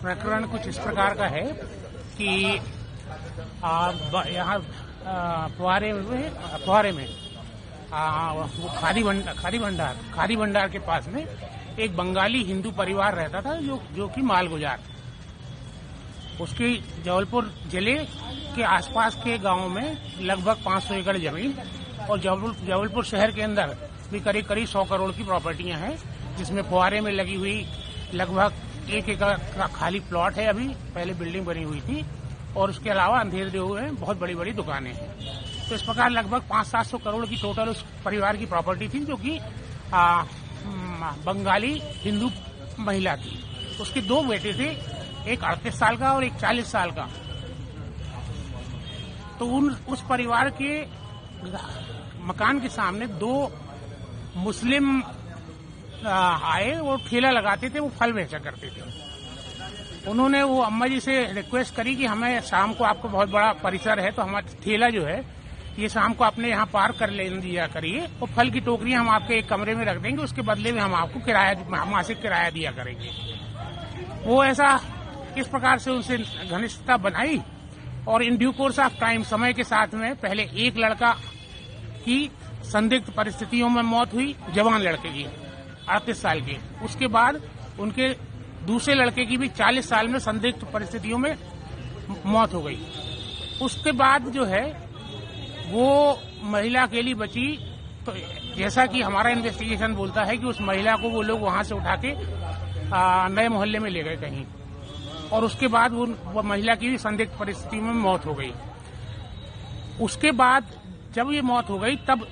प्रकरण कुछ इस प्रकार का है कि यहाँ फुहारे में वो खादी भंडार के पास में एक बंगाली हिंदू परिवार रहता था जो कि मालगुजार। उसके जबलपुर जिले के आसपास के गांवों में लगभग 500 एकड़ जमीन और जबलपुर शहर के अंदर भी करीब 100 करोड़ की प्रॉपर्टियां हैं, जिसमें फुहारे में लगी हुई लगभग 1 एकड़ का खाली प्लॉट है। अभी पहले बिल्डिंग बनी हुई थी और उसके अलावा अंधेर देव में बहुत बड़ी बड़ी दुकानें हैं। तो इस प्रकार लगभग 500-700 करोड़ की टोटल उस परिवार की प्रॉपर्टी थी, जो कि बंगाली हिंदू महिला थी। उसके 2 बेटे थे, एक 38 साल का और एक 40 साल का। तो उस परिवार के मकान के सामने 2 मुस्लिम आए और ठेला लगाते थे, वो फल बेचा करते थे। उन्होंने वो अम्मा जी से रिक्वेस्ट करी कि हमें शाम को, आपको बहुत बड़ा परिसर है तो हमारा ठेला जो है ये शाम को अपने यहाँ पार्क कर ले दिया करिए और फल की टोकरियां हम आपके एक कमरे में रख देंगे, उसके बदले में हम आपको मासिक किराया दिया करेंगे। वो ऐसा इस प्रकार से उनसे घनिष्ठता बनाई और in due course of time, समय के साथ में पहले एक लड़का की संदिग्ध परिस्थितियों में मौत हुई, जवान लड़के की 38 साल की। उसके बाद उनके दूसरे लड़के की भी 40 साल में संदिग्ध परिस्थितियों में मौत हो गई। उसके बाद जो है वो महिला अकेली बची। तो जैसा कि हमारा इन्वेस्टिगेशन बोलता है कि उस महिला को वो लोग वहां से उठा के नए मोहल्ले में ले गए कहीं, और उसके बाद वो महिला की भी संदिग्ध परिस्थिति में मौत हो गई। उसके बाद जब ये मौत हो गई तब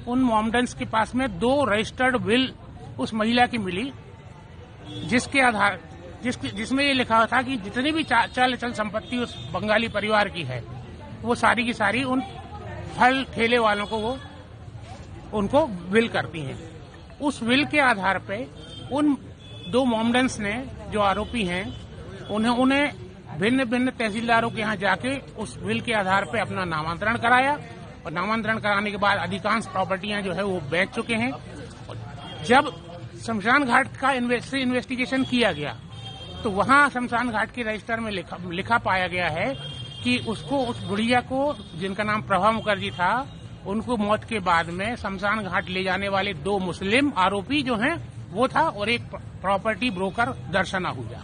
उन मॉमडेंस के पास में 2 रजिस्टर्ड विल उस महिला की मिली, जिसके आधार जिसमें ये लिखा था कि जितनी भी चल संपत्ति उस बंगाली परिवार की है वो सारी की सारी उन फल ठेले वालों को वो उनको विल करती हैं। उस विल के आधार पे उन 2 मॉमडेंस ने, जो आरोपी हैं, उन्हें भिन्न भिन्न तहसीलदारों के यहाँ जाके उस विल के आधार पे अपना नामांतरण कराया और नामांतरण कराने के बाद अधिकांश प्रॉपर्टियां जो है वो बेच चुके हैं। जब शमशान घाट का इन्वेस्टिगेशन किया गया तो वहां शमशान घाट के रजिस्टर में लिखा पाया गया है कि उस बुढ़िया को, जिनका नाम प्रभा मुखर्जी था, उनको मौत के बाद में शमशान घाट ले जाने वाले 2 मुस्लिम आरोपी जो हैं वो था और एक प्रॉपर्टी ब्रोकर दर्शन आहूजा।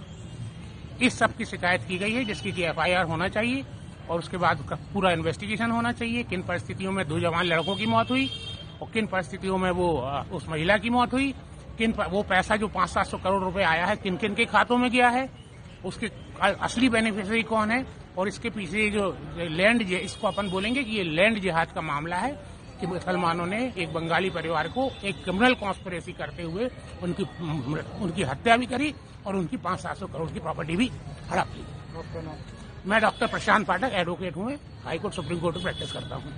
इस सब की शिकायत की गई है, जिसकी कि FIR होना चाहिए और उसके बाद पूरा इन्वेस्टिगेशन होना चाहिए। किन परिस्थितियों में 2 जवान लड़कों की मौत हुई और किन परिस्थितियों में वो उस महिला की मौत हुई, वो पैसा जो 500-700 करोड़ रुपए आया है किन किन के खातों में गया है, उसके असली बेनिफिशियरी कौन है, और इसके पीछे जो लैंड, इसको अपन बोलेंगे कि ये लैंड जिहाद का मामला है कि मुसलमानों ने एक बंगाली परिवार को एक क्रिमिनल कॉन्स्पिरेसी करते हुए उनकी हत्या भी करी और उनकी 500-700 करोड़ की प्रॉपर्टी भी हड़प ली। मैं डॉक्टर प्रशांत पाठक, एडवोकेट हूँ, हाईकोर्ट सुप्रीम कोर्ट में प्रैक्टिस करता हूँ।